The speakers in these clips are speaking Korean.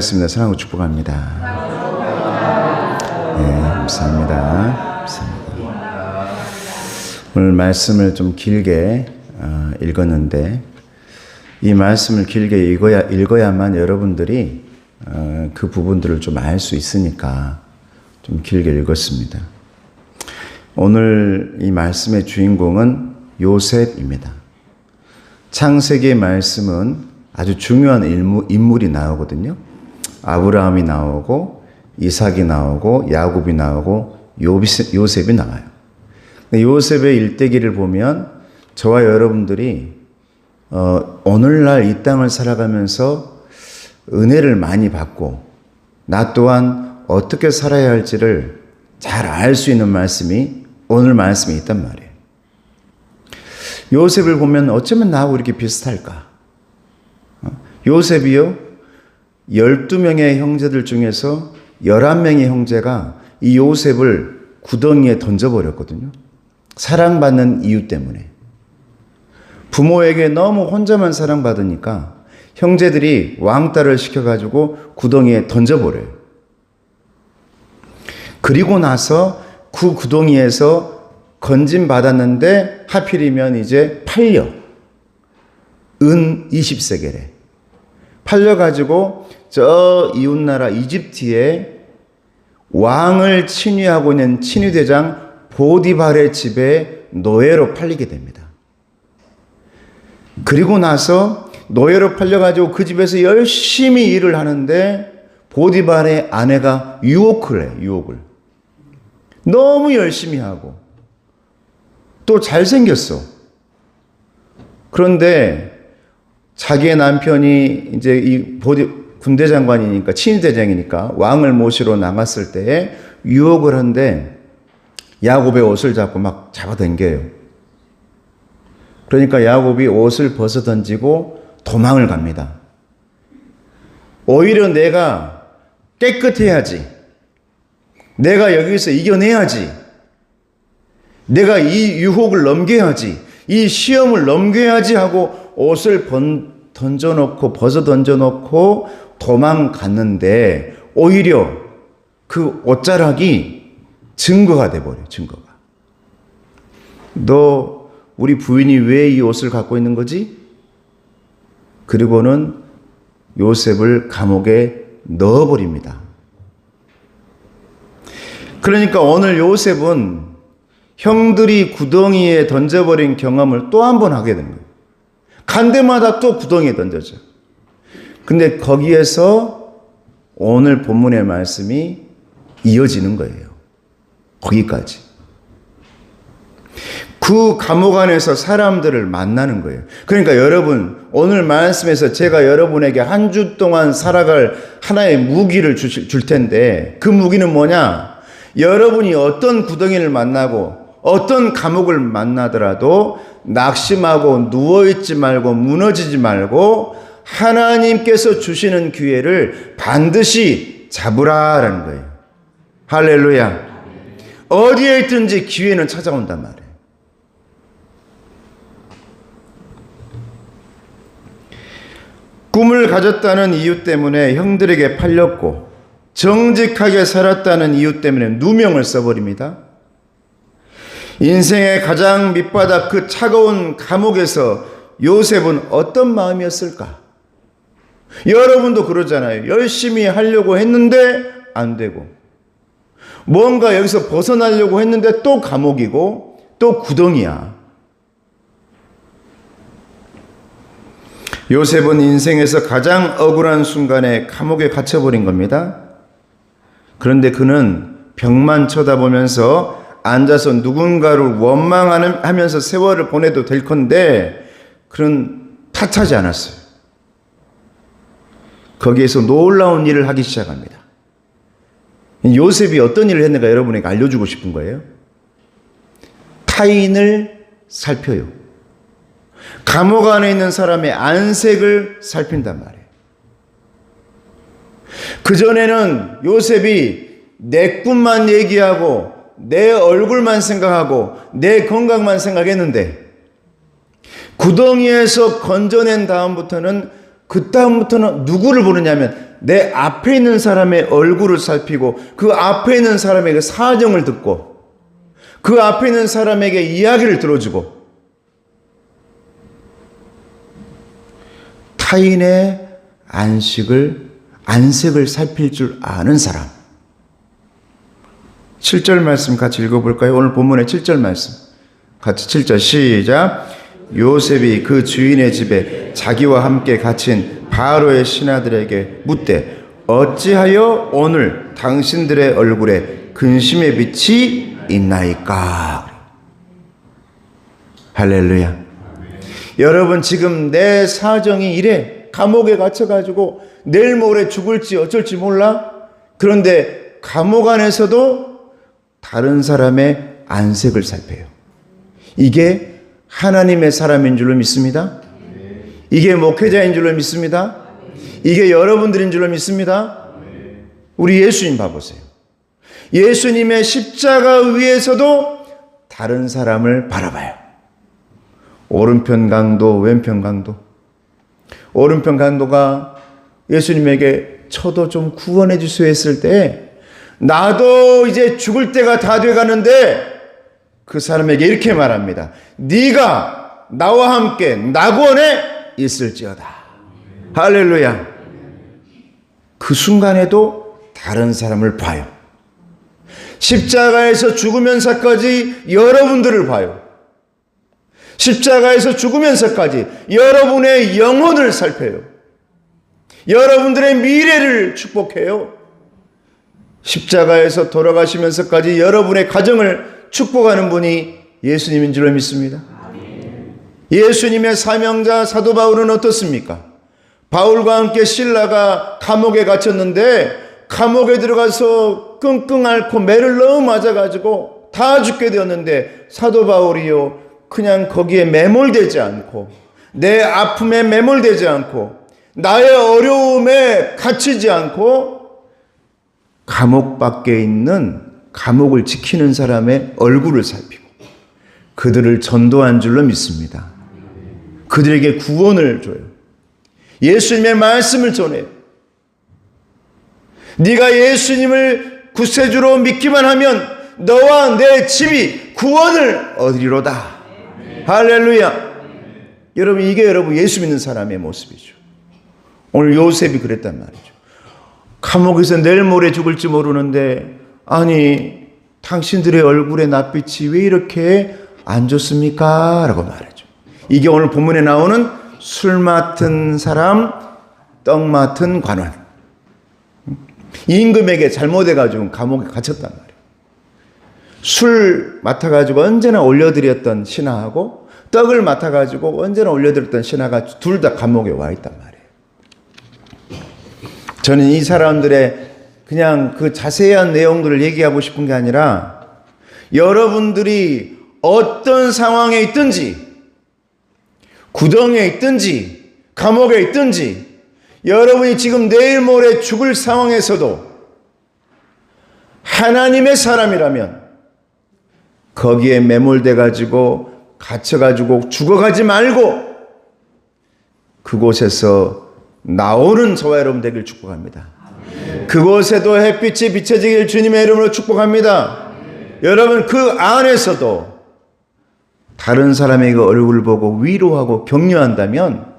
사랑하고 축복합니다. 네, 감사합니다. 오늘 말씀을 좀 길게 읽었는데 이 말씀을 길게 읽어야만 여러분들이 그 부분들을 좀 알 수 있으니까 좀 길게 읽었습니다. 오늘 이 말씀의 주인공은 요셉입니다. 창세기의 말씀은 아주 중요한 인물이 나오거든요. 아브라함이 나오고 이삭이 나오고 야곱이 나오고 요셉이 나와요. 요셉의 일대기를 보면 저와 여러분들이 오늘날 이 땅을 살아가면서 은혜를 많이 받고 나 또한 어떻게 살아야 할지를 잘 알 수 있는 말씀이 오늘 말씀에 있단 말이에요. 요셉을 보면 어쩌면 나하고 이렇게 비슷할까? 요셉이요, 12명의 형제들 중에서 11명의 형제가 이 요셉을 구덩이에 던져버렸거든요. 사랑받는 이유 때문에. 부모에게 너무 혼자만 사랑받으니까 형제들이 왕따를 시켜가지고 구덩이에 던져버려요. 그리고 나서 그 구덩이에서 건짐받았는데 하필이면 이제 팔려. 은 20세겔에. 팔려가지고 저 이웃나라 이집트에 왕을 친위하고 있는 친위대장 보디발의 집에 노예로 팔리게 됩니다. 그리고 나서 노예로 팔려가지고 그 집에서 열심히 일을 하는데 보디발의 아내가 유혹을 해요. 유혹을. 너무 열심히 하고 또 잘생겼어. 그런데 자기의 남편이 이제 이 군대 장관이니까 친위대장이니까 왕을 모시러 나갔을 때에 유혹을 한데 야곱의 옷을 잡고 막 잡아당겨요. 그러니까 야곱이 옷을 벗어 던지고 도망을 갑니다. 오히려 내가 깨끗해야지. 내가 여기서 이겨내야지. 내가 이 유혹을 넘겨야지. 이 시험을 넘겨야지 하고 옷을 벗어 던져놓고 도망갔는데 오히려 그 옷자락이 증거가 돼버려요. 증거가. 너 우리 부인이 왜 이 옷을 갖고 있는 거지? 그리고는 요셉을 감옥에 넣어버립니다. 그러니까 오늘 요셉은 형들이 구덩이에 던져버린 경험을 또 한 번 하게 된 거예요. 간 데마다 또 구덩이에 던져져. 근데 거기에서 오늘 본문의 말씀이 이어지는 거예요. 거기까지. 그 감옥 안에서 사람들을 만나는 거예요. 그러니까 여러분, 오늘 말씀에서 제가 여러분에게 한 주 동안 살아갈 하나의 무기를 줄 텐데 그 무기는 뭐냐? 여러분이 어떤 구덩이를 만나고 어떤 감옥을 만나더라도 낙심하고 누워있지 말고 무너지지 말고 하나님께서 주시는 기회를 반드시 잡으라라는 거예요. 할렐루야. 어디에 있든지 기회는 찾아온단 말이에요. 꿈을 가졌다는 이유 때문에 형들에게 팔렸고 정직하게 살았다는 이유 때문에 누명을 써버립니다. 인생의 가장 밑바닥 그 차가운 감옥에서 요셉은 어떤 마음이었을까? 여러분도 그러잖아요. 열심히 하려고 했는데 안 되고 뭔가 여기서 벗어나려고 했는데 또 감옥이고 또 구덩이야. 요셉은 인생에서 가장 억울한 순간에 감옥에 갇혀버린 겁니다. 그런데 그는 벽만 쳐다보면서 앉아서 누군가를 원망하면서 세월을 보내도 될 건데 그는 탓하지 않았어요. 거기에서 놀라운 일을 하기 시작합니다. 요셉이 어떤 일을 했는가 여러분에게 알려주고 싶은 거예요. 타인을 살펴요. 감옥 안에 있는 사람의 안색을 살핀단 말이에요. 그전에는 요셉이 내 꿈만 얘기하고 내 얼굴만 생각하고 내 건강만 생각했는데 구덩이에서 건져낸 다음부터는 누구를 보느냐면 내 앞에 있는 사람의 얼굴을 살피고 그 앞에 있는 사람에게 사정을 듣고 그 앞에 있는 사람에게 이야기를 들어주고 타인의 안색을 살필 줄 아는 사람. 7절 말씀 같이 읽어볼까요? 오늘 본문의 7절 말씀. 같이 7절 시작. 요셉이 그 주인의 집에 자기와 함께 갇힌 바로의 신하들에게 묻되 어찌하여 오늘 당신들의 얼굴에 근심의 빛이 있나이까? 할렐루야. 여러분 지금 내 사정이 이래. 감옥에 갇혀가지고 내일 모레 죽을지 어쩔지 몰라. 그런데 감옥 안에서도 다른 사람의 안색을 살펴요. 이게 하나님의 사람인 줄로 믿습니다. 이게 목회자인 줄로 믿습니다. 이게 여러분들인 줄로 믿습니다. 우리 예수님 봐보세요. 예수님의 십자가 위에서도 다른 사람을 바라봐요. 오른편 강도, 왼편 강도. 오른편 강도가 예수님에게 저도 좀 구원해 주세요 했을 때 나도 이제 죽을 때가 다 돼가는데 그 사람에게 이렇게 말합니다. 네가 나와 함께 낙원에 있을지어다. 할렐루야. 그 순간에도 다른 사람을 봐요. 십자가에서 죽으면서까지 여러분들을 봐요. 십자가에서 죽으면서까지 여러분의 영혼을 살펴요. 여러분들의 미래를 축복해요. 십자가에서 돌아가시면서까지 여러분의 가정을 축복하는 분이 예수님인 줄로 믿습니다. 예수님의 사명자 사도 바울은 어떻습니까? 바울과 함께 실라가 감옥에 갇혔는데 감옥에 들어가서 끙끙 앓고 매를 너무 맞아가지고 다 죽게 되었는데 사도 바울이요 그냥 거기에 매몰되지 않고 내 아픔에 매몰되지 않고 나의 어려움에 갇히지 않고 감옥 밖에 있는 감옥을 지키는 사람의 얼굴을 살피고 그들을 전도한 줄로 믿습니다. 그들에게 구원을 줘요. 예수님의 말씀을 전해요. 네가 예수님을 구세주로 믿기만 하면 너와 내 집이 구원을 얻으리로다. 할렐루야. 여러분 이게 여러분 예수 믿는 사람의 모습이죠. 오늘 요셉이 그랬단 말이죠. 감옥에서 내일 모레 죽을지 모르는데 아니 당신들의 얼굴의 낯빛이 왜 이렇게 안 좋습니까? 라고 말하죠. 이게 오늘 본문에 나오는 술 맡은 사람, 떡 맡은 관원. 임금에게 잘못해가지고 감옥에 갇혔단 말이에요. 술 맡아가지고 언제나 올려드렸던 신하하고 떡을 맡아가지고 언제나 올려드렸던 신하가 둘 다 감옥에 와 있단 말이에요. 저는 이 사람들의 그냥 그 자세한 내용들을 얘기하고 싶은 게 아니라 여러분들이 어떤 상황에 있든지 구덩이에 있든지 감옥에 있든지 여러분이 지금 내일 모레 죽을 상황에서도 하나님의 사람이라면 거기에 매몰돼 가지고 갇혀 가지고 죽어가지 말고 그곳에서 나오는 저와 여러분 되길 축복합니다. 그곳에도 햇빛이 비춰지길 주님의 이름으로 축복합니다. 여러분 그 안에서도 다른 사람에게 얼굴을 보고 위로하고 격려한다면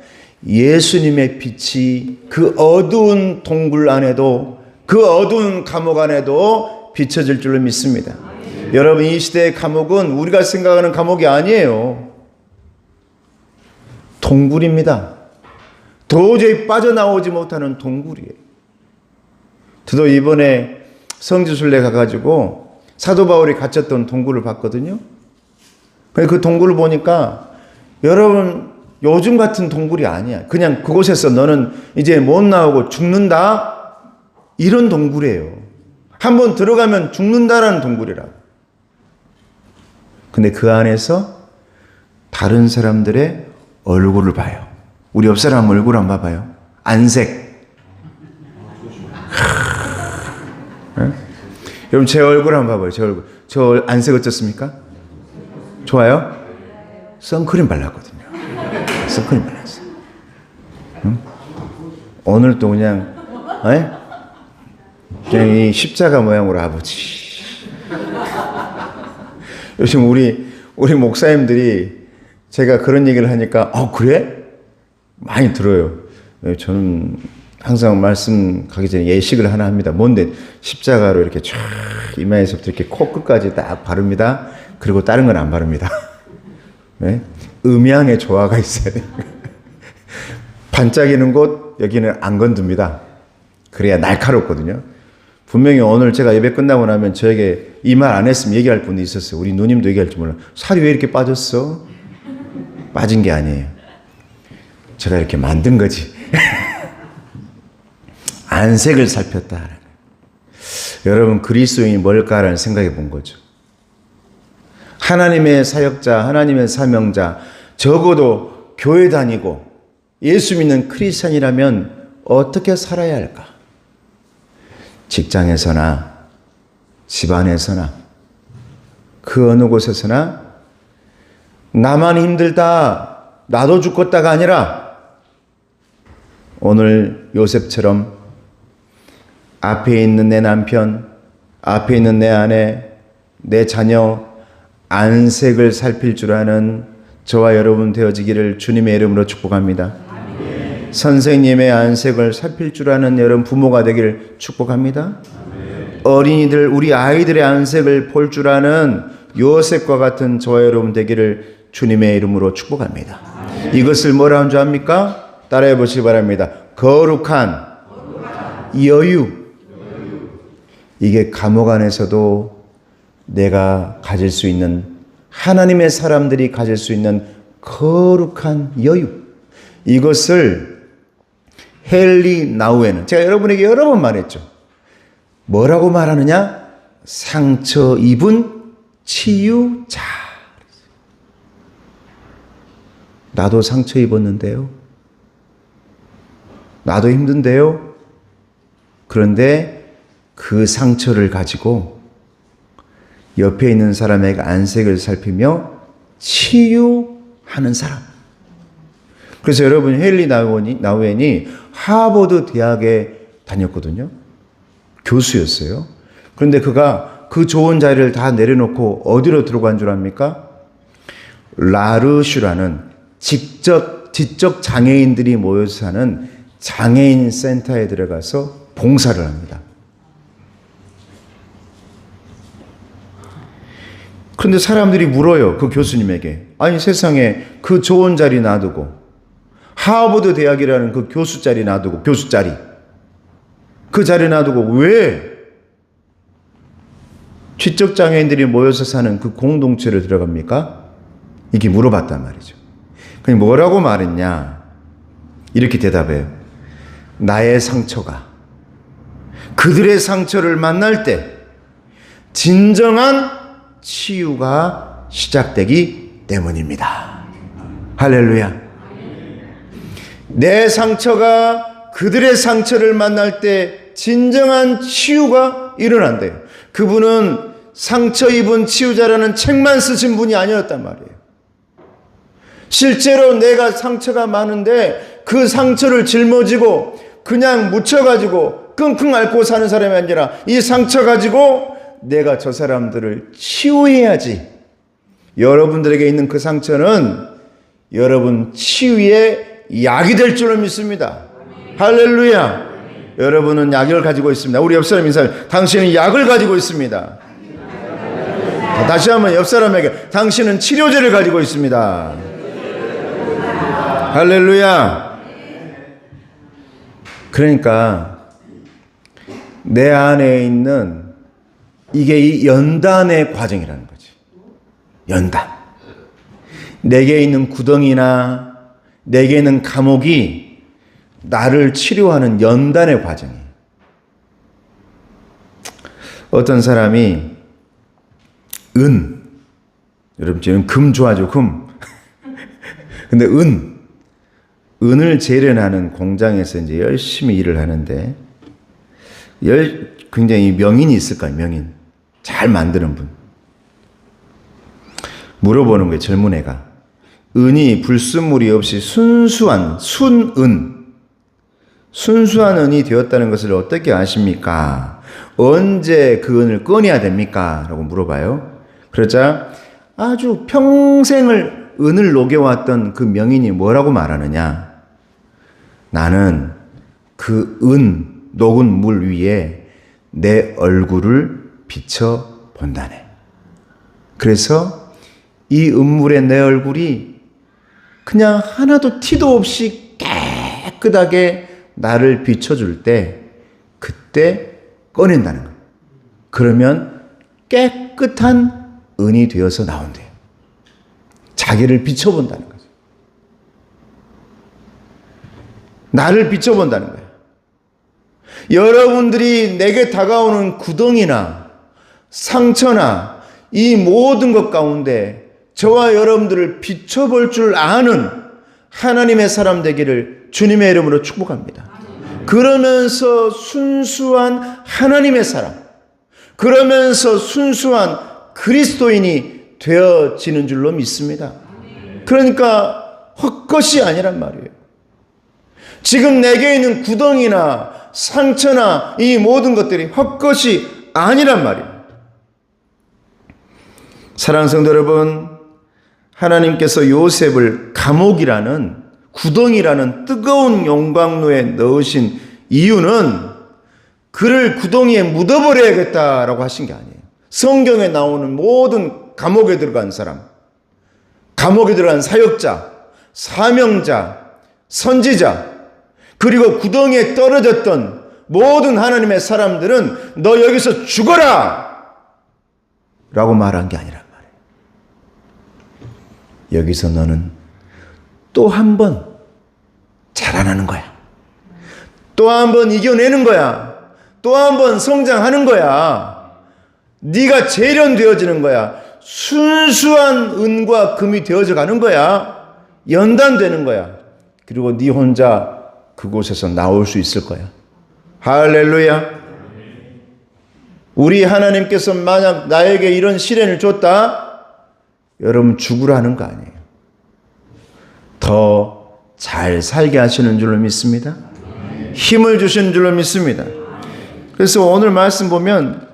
예수님의 빛이 그 어두운 동굴 안에도 그 어두운 감옥 안에도 비춰질 줄로 믿습니다. 여러분 이 시대의 감옥은 우리가 생각하는 감옥이 아니에요. 동굴입니다. 도저히 빠져나오지 못하는 동굴이에요. 저도 이번에 성지순례 가가지고 사도 바울이 갇혔던 동굴을 봤거든요. 그 동굴을 보니까 여러분 요즘 같은 동굴이 아니야. 그냥 그곳에서 너는 이제 못 나오고 죽는다 이런 동굴이에요. 한번 들어가면 죽는다라는 동굴이라고. 근데 그 안에서 다른 사람들의 얼굴을 봐요. 우리 옆 사람 얼굴 한번 봐봐요. 안색. 여러분 제 얼굴 한번 봐봐요. 제 얼굴. 저 안색 어떻습니까? 좋아요? 선크림 발랐거든요. 선크림 발랐어요. 응? 오늘 또 그냥 에? 그냥 이 십자가 모양으로 아버지. 요즘 우리 목사님들이 제가 그런 얘기를 하니까 그래? 많이 들어요. 저는 항상 말씀 가기 전에 예식을 하나 합니다. 뭔데? 십자가로 이렇게 쫙 이마에서부터 이렇게 코끝까지 딱 바릅니다. 그리고 다른 건 안 바릅니다. 네? 음양의 조화가 있어야 돼요. 반짝이는 곳 여기는 안 건듭니다. 그래야 날카롭거든요. 분명히 오늘 제가 예배 끝나고 나면 저에게 이 말 안 했으면 얘기할 분이 있었어요. 우리 누님도 얘기할 줄 몰라. 살이 왜 이렇게 빠졌어? 빠진 게 아니에요. 제가 이렇게 만든 거지. 안색을 살폈다. 여러분, 그리스도인이 뭘까라는 생각해 본 거죠. 하나님의 사역자, 하나님의 사명자, 적어도 교회 다니고 예수 믿는 크리스찬이라면 어떻게 살아야 할까? 직장에서나 집안에서나 그 어느 곳에서나 나만 힘들다, 나도 죽겠다가 아니라 오늘 요셉처럼 앞에 있는 내 남편, 앞에 있는 내 아내, 내 자녀 안색을 살필 줄 아는 저와 여러분 되어지기를 주님의 이름으로 축복합니다. 아멘. 선생님의 안색을 살필 줄 아는 여러분 부모가 되기를 축복합니다. 아멘. 어린이들, 우리 아이들의 안색을 볼 줄 아는 요셉과 같은 저와 여러분 되기를 주님의 이름으로 축복합니다. 아멘. 이것을 뭐라 하는 줄 압니까? 따라해 보시기 바랍니다. 거룩한 여유. 이게 감옥 안에서도 내가 가질 수 있는, 하나님의 사람들이 가질 수 있는 거룩한 여유. 이것을 헨리 나우에는, 제가 여러분에게 여러 번 말했죠. 뭐라고 말하느냐? 상처 입은 치유자. 나도 상처 입었는데요. 나도 힘든데요. 그런데 그 상처를 가지고 옆에 있는 사람에게 안색을 살피며 치유하는 사람. 그래서 여러분, 헨리 나우엔이 하버드 대학에 다녔거든요. 교수였어요. 그런데 그가 그 좋은 자리를 다 내려놓고 어디로 들어간 줄 압니까? 라르슈라는 지적 장애인들이 모여서 사는 장애인 센터에 들어가서 봉사를 합니다. 그런데 사람들이 물어요. 그 교수님에게. 아니, 세상에 그 좋은 자리 놔두고 하버드 대학이라는 그 교수 자리 놔두고, 교수 자리, 그 자리 놔두고 왜 지적장애인들이 모여서 사는 그 공동체를 들어갑니까? 이렇게 물어봤단 말이죠. 그냥 뭐라고 말했냐? 이렇게 대답해요. 나의 상처가 그들의 상처를 만날 때 진정한 치유가 시작되기 때문입니다. 할렐루야. 내 상처가 그들의 상처를 만날 때 진정한 치유가 일어난대요. 그분은 상처 입은 치유자라는 책만 쓰신 분이 아니었단 말이에요. 실제로 내가 상처가 많은데 그 상처를 짊어지고 그냥 묻혀가지고 끙끙 앓고 사는 사람이 아니라 이 상처 가지고 내가 저 사람들을 치유해야지. 여러분들에게 있는 그 상처는 여러분 치유의 약이 될 줄로 믿습니다. 할렐루야. 여러분은 약을 가지고 있습니다. 우리 옆 사람 인사해. 당신은 약을 가지고 있습니다. 다시 한번 옆 사람에게, 당신은 치료제를 가지고 있습니다. 할렐루야. 그러니까 내 안에 있는 이게 이 연단의 과정이라는 거지. 연단. 내게 있는 구덩이나 내게 있는 감옥이 나를 치료하는 연단의 과정이에요. 어떤 사람이 여러분 지금 금 좋아하죠, 금. 근데 은을 재련하는 공장에서 이제 열심히 일을 하는데 굉장히 명인이 있을까요? 명인. 잘 만드는 분. 물어보는 거예요, 젊은 애가. 은이 불순물이 없이 순수한 순은, 순수한 은이 되었다는 것을 어떻게 아십니까? 언제 그 은을 꺼내야 됩니까? 라고 물어봐요. 그러자 아주 평생을 은을 녹여왔던 그 명인이 뭐라고 말하느냐? 나는 그 녹은 물 위에 내 얼굴을 비춰 본다네. 그래서 이 은물에 내 얼굴이 그냥 하나도 티도 없이 깨끗하게 나를 비춰줄 때 그때 꺼낸다는 거예요. 그러면 깨끗한 은이 되어서 나온대요. 자기를 비춰본다는 거죠. 나를 비춰본다는 거예요. 여러분들이 내게 다가오는 구덩이나 상처나 이 모든 것 가운데 저와 여러분들을 비춰볼 줄 아는 하나님의 사람 되기를 주님의 이름으로 축복합니다. 그러면서 순수한 하나님의 사람, 그러면서 순수한 그리스도인이 되어지는 줄로 믿습니다. 그러니까 헛것이 아니란 말이에요. 지금 내게 있는 구덩이나 상처나 이 모든 것들이 헛것이 아니란 말이에요. 사랑하는 성도 여러분, 하나님께서 요셉을 감옥이라는 구덩이라는 뜨거운 용광로에 넣으신 이유는 그를 구덩이에 묻어버려야겠다라고 하신 게 아니에요. 성경에 나오는 모든 감옥에 들어간 사람, 감옥에 들어간 사역자, 사명자, 선지자, 그리고 구덩이에 떨어졌던 모든 하나님의 사람들은 너 여기서 죽어라! 라고 말한 게 아니란 말이에요. 여기서 너는 또 한 번 자라나는 거야. 또 한 번 이겨내는 거야. 또 한 번 성장하는 거야. 네가 재련되어지는 거야. 순수한 은과 금이 되어져 가는 거야. 연단되는 거야. 그리고 네 혼자 그곳에서 나올 수 있을 거야. 할렐루야. 우리 하나님께서 만약 나에게 이런 시련을 줬다? 여러분 죽으라는 거 아니에요. 더 잘 살게 하시는 줄로 믿습니다. 힘을 주시는 줄로 믿습니다. 그래서 오늘 말씀 보면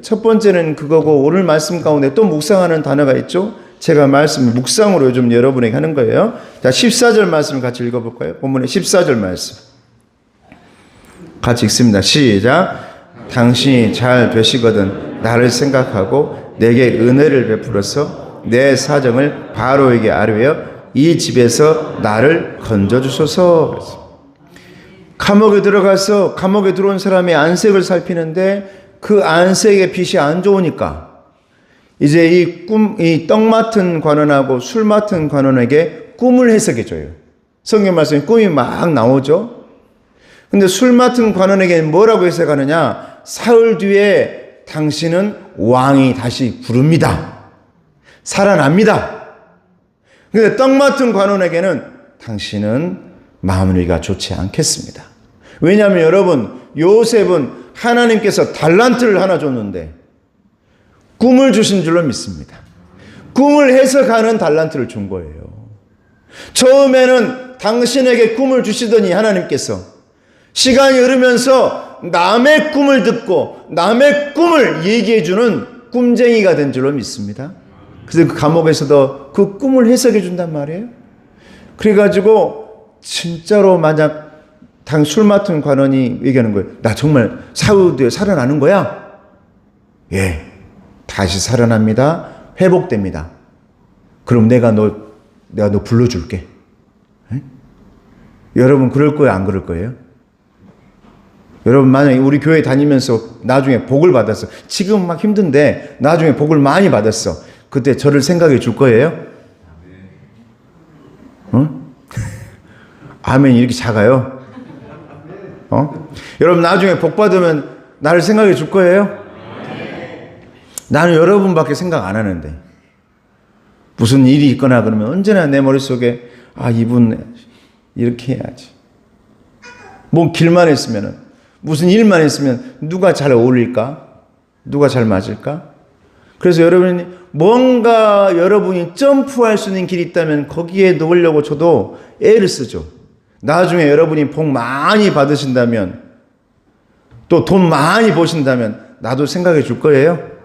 첫 번째는 그거고 오늘 말씀 가운데 또 묵상하는 단어가 있죠. 제가 말씀 묵상으로 좀 여러분에게 하는 거예요. 자, 14절 말씀 같이 읽어볼까요? 본문의 14절 말씀 같이 읽습니다. 시작. 당신이 잘 되시거든 나를 생각하고 내게 은혜를 베풀어서 내 사정을 바로에게 아뢰어 이 집에서 나를 건져주소서. 감옥에 들어가서 감옥에 들어온 사람의 안색을 살피는데 그 안색의 빛이 안 좋으니까 이제 이 떡 맡은 관원하고 술 맡은 관원에게 꿈을 해석해줘요. 성경 말씀에 꿈이 막 나오죠. 근데 술 맡은 관원에게 뭐라고 해석하느냐? 사흘 뒤에 당신은 왕이 다시 부릅니다. 살아납니다. 근데 떡 맡은 관원에게는 당신은 마무리가 좋지 않겠습니다. 왜냐하면 여러분, 요셉은 하나님께서 달란트를 하나 줬는데 꿈을 주신 줄로 믿습니다. 꿈을 해석하는 달란트를 준 거예요. 처음에는 당신에게 꿈을 주시더니 하나님께서 시간이 흐르면서 남의 꿈을 듣고 남의 꿈을 얘기해주는 꿈쟁이가 된 줄로 믿습니다. 그래서 그 감옥에서도 그 꿈을 해석해 준단 말이에요. 그래가지고 진짜로 만약 술 맡은 관원이 얘기하는 거예요. 나 정말 사흘 뒤에 살아나는 거야? 예, 다시 살아납니다. 회복됩니다. 그럼 내가 너 불러줄게. 에? 여러분 그럴 거예요? 안 그럴 거예요? 여러분 만약에 우리 교회 다니면서 나중에 복을 받았어. 지금 막 힘든데 나중에 복을 많이 받았어. 그때 저를 생각해 줄 거예요? 아멘이 이렇게 작아요? 여러분 나중에 복 받으면 나를 생각해 줄 거예요? 나는 여러분밖에 생각 안 하는데 무슨 일이 있거나 그러면 언제나 내 머릿속에 이분 이렇게 해야지. 뭐 길만 했으면 무슨 일만 했으면 누가 잘 어울릴까? 누가 잘 맞을까? 그래서 여러분이 뭔가 여러분이 점프할 수 있는 길이 있다면 거기에 넣으려고 저도 애를 쓰죠. 나중에 여러분이 복 많이 받으신다면, 또 돈 많이 버신다면 나도 생각해 줄 거예요?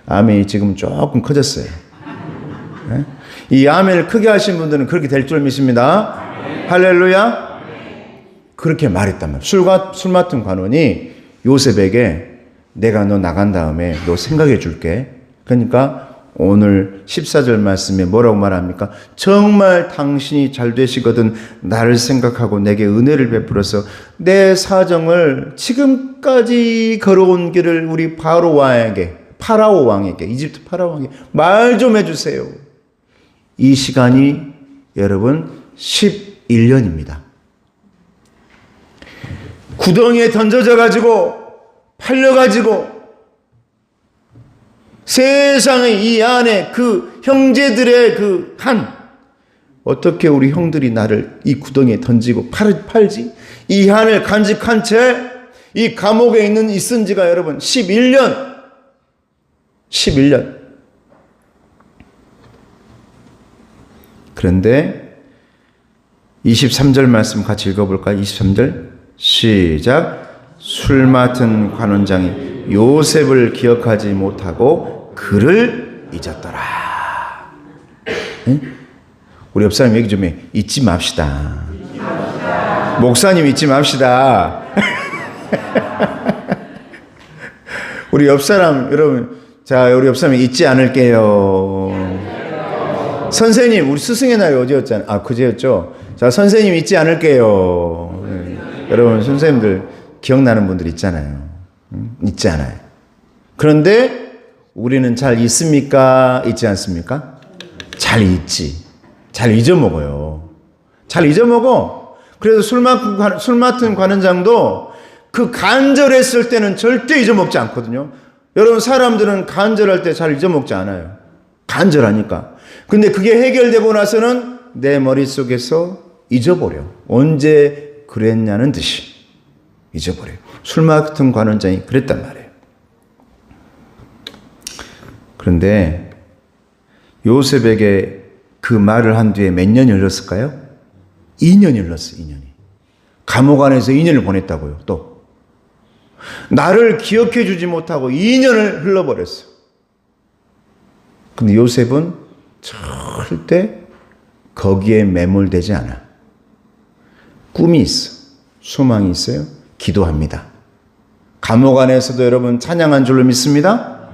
아멘이 지금 조금 커졌어요. 네? 이 아멘을 크게 하신 분들은 그렇게 될 줄 믿습니다. 할렐루야. 그렇게 말했단 말이에요. 술 맡은 관원이 요셉에게 내가 너 나간 다음에 너 생각해 줄게. 그러니까 오늘 14절 말씀에 뭐라고 말합니까? 정말 당신이 잘 되시거든 나를 생각하고 내게 은혜를 베풀어서 내 사정을 지금까지 걸어온 길을 우리 파라오 왕에게 이집트 파라오 왕에게 말 좀 해주세요. 이 시간이 여러분 11년입니다. 구덩이에 던져져 가지고 팔려 가지고 세상의 이 안에 그 형제들의 그 어떻게 우리 형들이 나를 이 구덩이에 던지고 팔지? 이 한을 간직한 채 이 감옥에 있은 지가 여러분 11년. 그런데 23절 말씀 같이 읽어볼까요? 23절 시작. 술 맡은 관원장이 요셉을 기억하지 못하고 그를 잊었더라. 응? 우리 옆 사람 얘기 좀 해. 잊지 맙시다. 목사님 잊지 맙시다. 우리 옆 사람 여러분, 자 우리 옆 사람 잊지 않을게요. 선생님 우리 스승의 날이 어제였잖아요. 그제였죠. 자 선생님 잊지 않을게요. 네. 여러분 선생님들 기억나는 분들 있잖아요. 잊지 않아요. 그런데 우리는 잘 잊습니까? 잊지 않습니까? 잘 잊지. 잘 잊어먹어요. 잘 잊어먹어. 그래서 술 맡은 관원장도 그 간절했을 때는 절대 잊어먹지 않거든요. 여러분 사람들은 간절할 때 잘 잊어먹지 않아요. 간절하니까. 근데 그게 해결되고 나서는 내 머릿속에서 잊어버려. 언제 그랬냐는 듯이 잊어버려요. 술 맡은 관원장이 그랬단 말이에요. 그런데 요셉에게 그 말을 한 뒤에 몇 년이 흘렀을까요? 2년이 흘렀어요. 2년이. 감옥 안에서 2년을 보냈다고요. 또 나를 기억해 주지 못하고 2년을 흘러버렸어. 근데 요셉은 절대 거기에 매몰되지 않아. 꿈이 있어. 소망이 있어요. 기도합니다. 감옥 안에서도 여러분 찬양한 줄로 믿습니다.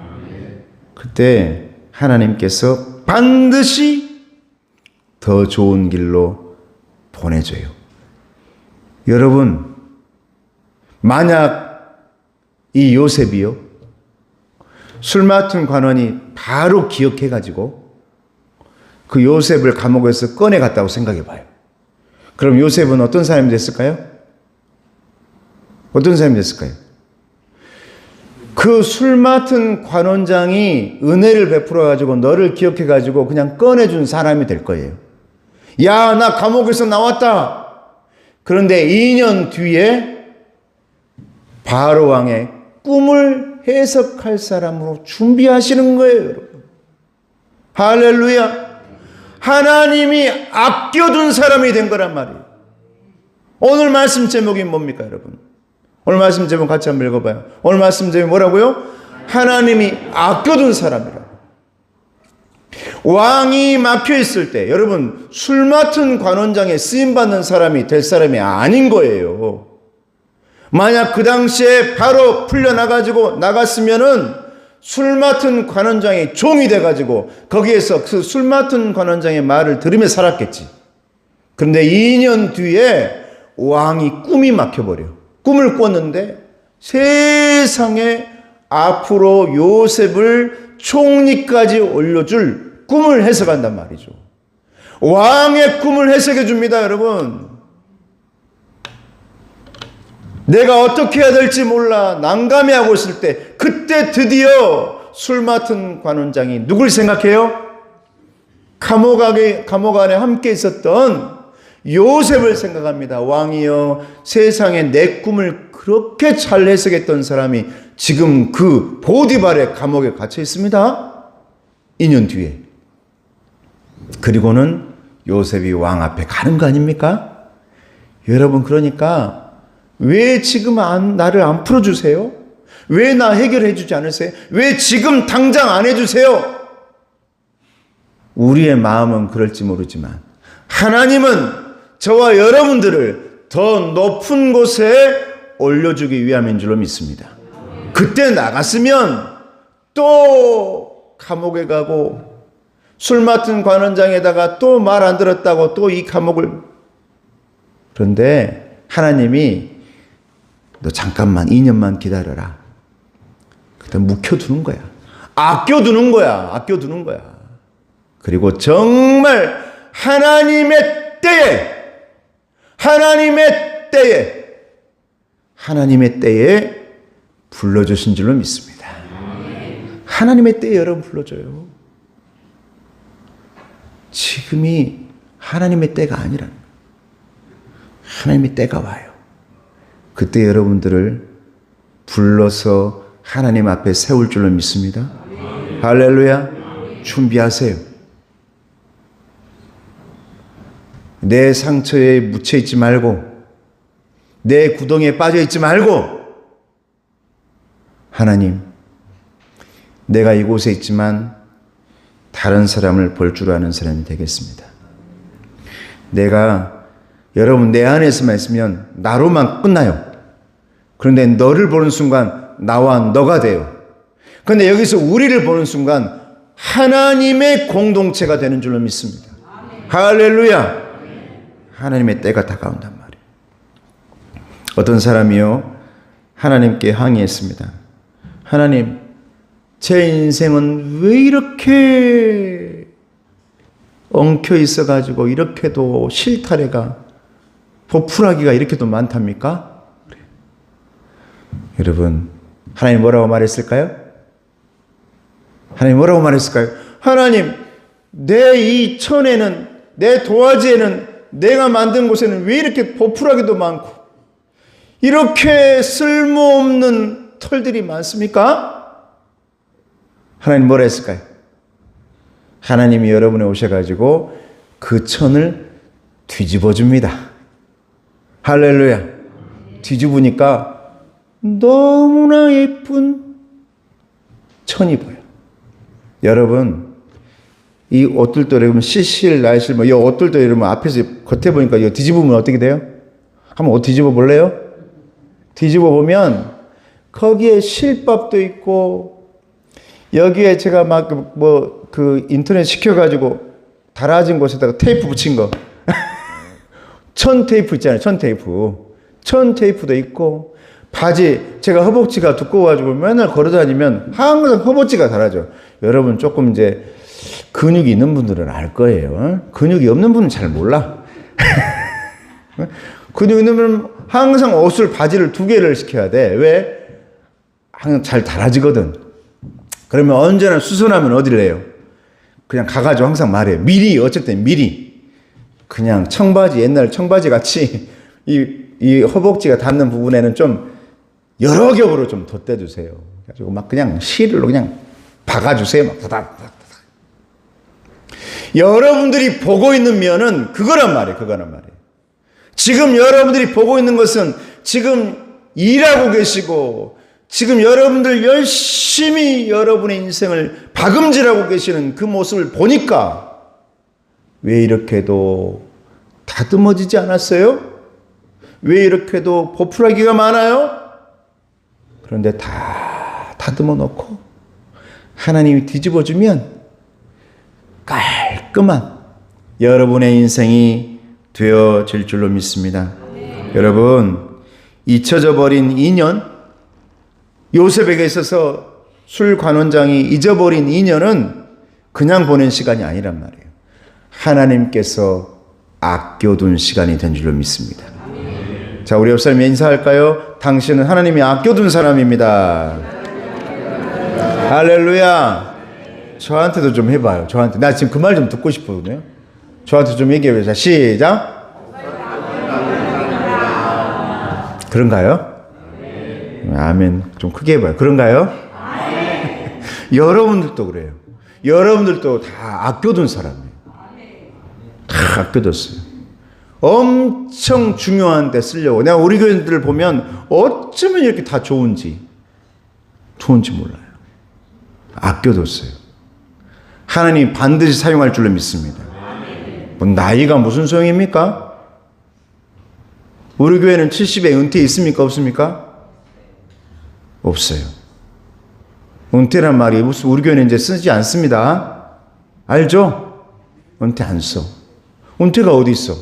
그때 하나님께서 반드시 더 좋은 길로 보내줘요. 여러분 만약 이 요셉이요 술 맡은 관원이 바로 기억해가지고 그 요셉을 감옥에서 꺼내갔다고 생각해 봐요. 그럼 요셉은 어떤 사람이 됐을까요? 어떤 사람이 됐을까요? 그 술 맡은 관원장이 은혜를 베풀어가지고 너를 기억해가지고 그냥 꺼내준 사람이 될 거예요. 야, 나 감옥에서 나왔다. 그런데 2년 뒤에 바로 왕의 꿈을 해석할 사람으로 준비하시는 거예요, 여러분. 할렐루야. 하나님이 아껴둔 사람이 된 거란 말이에요. 오늘 말씀 제목이 뭡니까, 여러분? 오늘 말씀 제목 같이 한번 읽어봐요. 오늘 말씀 제목이 뭐라고요? 하나님이 아껴둔 사람이라. 왕이 막혀 있을 때 여러분 술 맡은 관원장에 쓰임받는 사람이 될 사람이 아닌 거예요. 만약 그 당시에 바로 풀려나가지고 나갔으면은 술 맡은 관원장이 종이 돼가지고 거기에서 그 술 맡은 관원장의 말을 들으며 살았겠지. 그런데 2년 뒤에 왕이 꿈이 막혀버려. 꿈을 꿨는데 세상에 앞으로 요셉을 총리까지 올려줄 꿈을 해석한단 말이죠. 왕의 꿈을 해석해 줍니다, 여러분. 내가 어떻게 해야 될지 몰라 난감해하고 있을 때 그때 드디어 술 맡은 관원장이 누굴 생각해요? 감옥 안에 함께 있었던 요셉을 생각합니다. 왕이여, 세상에 내 꿈을 그렇게 잘 해석했던 사람이 지금 그 보디발의 감옥에 갇혀 있습니다. 2년 뒤에. 그리고는 요셉이 왕 앞에 가는 거 아닙니까? 여러분, 그러니까 왜 지금 나를 안 풀어주세요? 왜 나 해결해 주지 않으세요? 왜 지금 당장 안 해주세요? 우리의 마음은 그럴지 모르지만 하나님은 저와 여러분들을 더 높은 곳에 올려주기 위함인 줄로 믿습니다. 그때 나갔으면 또 감옥에 가고 술 맡은 관원장에다가 또 말 안 들었다고 또 이 감옥을. 그런데 하나님이 너 잠깐만 2년만 기다려라. 그다음 묵혀두는 거야. 아껴두는 거야. 아껴두는 거야. 그리고 정말 하나님의 때에 불러주신 줄로 믿습니다. 하나님의 때에 여러분 불러줘요. 지금이 하나님의 때가 아니라는 거예요. 하나님의 때가 와요. 그때 여러분들을 불러서 하나님 앞에 세울 줄로 믿습니다. 할렐루야. 준비하세요. 내 상처에 묻혀 있지 말고, 내 구덩이에 빠져 있지 말고, 하나님, 내가 이곳에 있지만 다른 사람을 볼 줄 아는 사람이 되겠습니다. 내가, 여러분, 내 안에서만 있으면 나로만 끝나요. 그런데 너를 보는 순간 나와 너가 돼요. 그런데 여기서 우리를 보는 순간 하나님의 공동체가 되는 줄로 믿습니다. 할렐루야. 하나님의 때가 다가온단 말이에요. 어떤 사람이요, 하나님께 항의했습니다. 하나님, 제 인생은 왜 이렇게 엉켜 있어가지고 이렇게도 실타래가, 보풀하기가 이렇게도 많답니까? 그래요. 여러분, 하나님 뭐라고 말했을까요? 하나님 뭐라고 말했을까요? 하나님, 내 이 천에는, 내 도화지에는, 내가 만든 곳에는 왜 이렇게 보풀하기도 많고 이렇게 쓸모없는 털들이 많습니까? 하나님 뭐라 했을까요? 하나님이 여러분에 오셔가지고 그 천을 뒤집어 줍니다. 할렐루야. 뒤집으니까 너무나 예쁜 천이 보여. 여러분, 이 옷들도 여러분 시실 날실 이 옷들도 여러분 앞에서 겉에 보니까 이거 뒤집으면 어떻게 돼요? 한번 옷 뒤집어 볼래요? 뒤집어 보면 거기에 실밥도 있고, 여기에 제가 막 그 인터넷 시켜가지고 달아진 곳에다가 테이프 붙인 거 천 테이프 있잖아요. 천 테이프도 있고, 바지 제가 허벅지가 두꺼워가지고 맨날 걸어다니면 항상 허벅지가 달아져. 여러분 조금 이제 근육이 있는 분들은 알 거예요. 근육이 없는 분은 잘 몰라. 근육 있는 분은 항상 바지를 2개를 시켜야 돼. 왜? 항상 잘 달아지거든. 그러면 언제나 수선하면 어디를 해요? 그냥 가가지고 항상 말해요. 미리, 어쨌든 미리. 그냥 청바지, 옛날 청바지 같이 이 허벅지가 닿는 부분에는 좀 여러 겹으로 좀 덧대주세요. 그래가지고 막 그냥 실로 그냥 박아주세요. 막 다닥다닥. 여러분들이 보고 있는 면은 그거란 말이에요. 지금 여러분들이 보고 있는 것은 지금 일하고 계시고, 지금 여러분들 열심히 여러분의 인생을 박음질하고 계시는 그 모습을 보니까 왜 이렇게도 다듬어지지 않았어요? 왜 이렇게도 보풀하기가 많아요? 그런데 다 다듬어 놓고 하나님이 뒤집어주면 깔끔한 여러분의 인생이 되어질 줄로 믿습니다. 여러분, 잊혀져 버린 인연, 요셉에게 있어서 술 관원장이 잊어버린 인연은 그냥 보낸 시간이 아니란 말이에요. 하나님께서 아껴둔 시간이 된 줄로 믿습니다. 자, 우리 옆 사람이 인사할까요? 당신은 하나님이 아껴둔 사람입니다. 할렐루야. 저한테도 좀 해봐요. 저한테. 나 지금 그 말 좀 듣고 싶거든요. 저한테 좀 얘기해봐요. 자, 시작. 그런가요? 아멘. 좀 크게 해봐요. 그런가요? 여러분들도 그래요. 여러분들도 다 아껴둔 사람이에요. 다 아껴뒀어요. 엄청 중요한 데 쓰려고. 내가 우리 교인들을 보면 어쩌면 이렇게 다 좋은지 몰라요. 아껴뒀어요. 하나님 반드시 사용할 줄로 믿습니다. 뭐 나이가 무슨 소용입니까? 우리 교회는 70에 은퇴 있습니까? 없습니까? 없어요. 은퇴란 말이 우리 교회는 이제 쓰지 않습니다. 알죠? 은퇴 안 써. 은퇴가 어디 있어?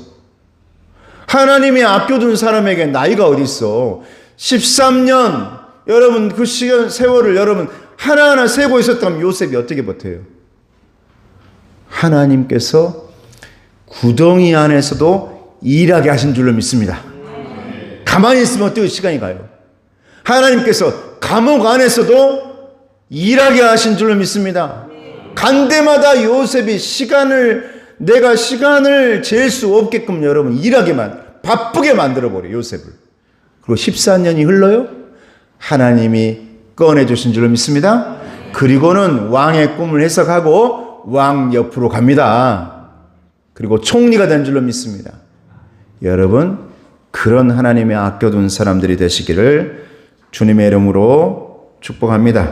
하나님이 아껴둔 사람에게 나이가 어디 있어? 13년 여러분 그 시간 세월을 여러분 하나하나 세고 있었다면 요셉이 어떻게 버텨요? 하나님께서 구덩이 안에서도 일하게 하신 줄로 믿습니다. 가만히 있으면 어떻게 시간이 가요? 하나님께서 감옥 안에서도 일하게 하신 줄로 믿습니다. 간 데마다 요셉이 내가 시간을 잴 수 없게끔 여러분 바쁘게 만들어버려요, 요셉을. 그리고 14년이 흘러요. 하나님이 꺼내주신 줄로 믿습니다. 그리고는 왕의 꿈을 해석하고 왕 옆으로 갑니다. 그리고 총리가 된 줄로 믿습니다. 여러분, 그런 하나님의 아껴둔 사람들이 되시기를 주님의 이름으로 축복합니다.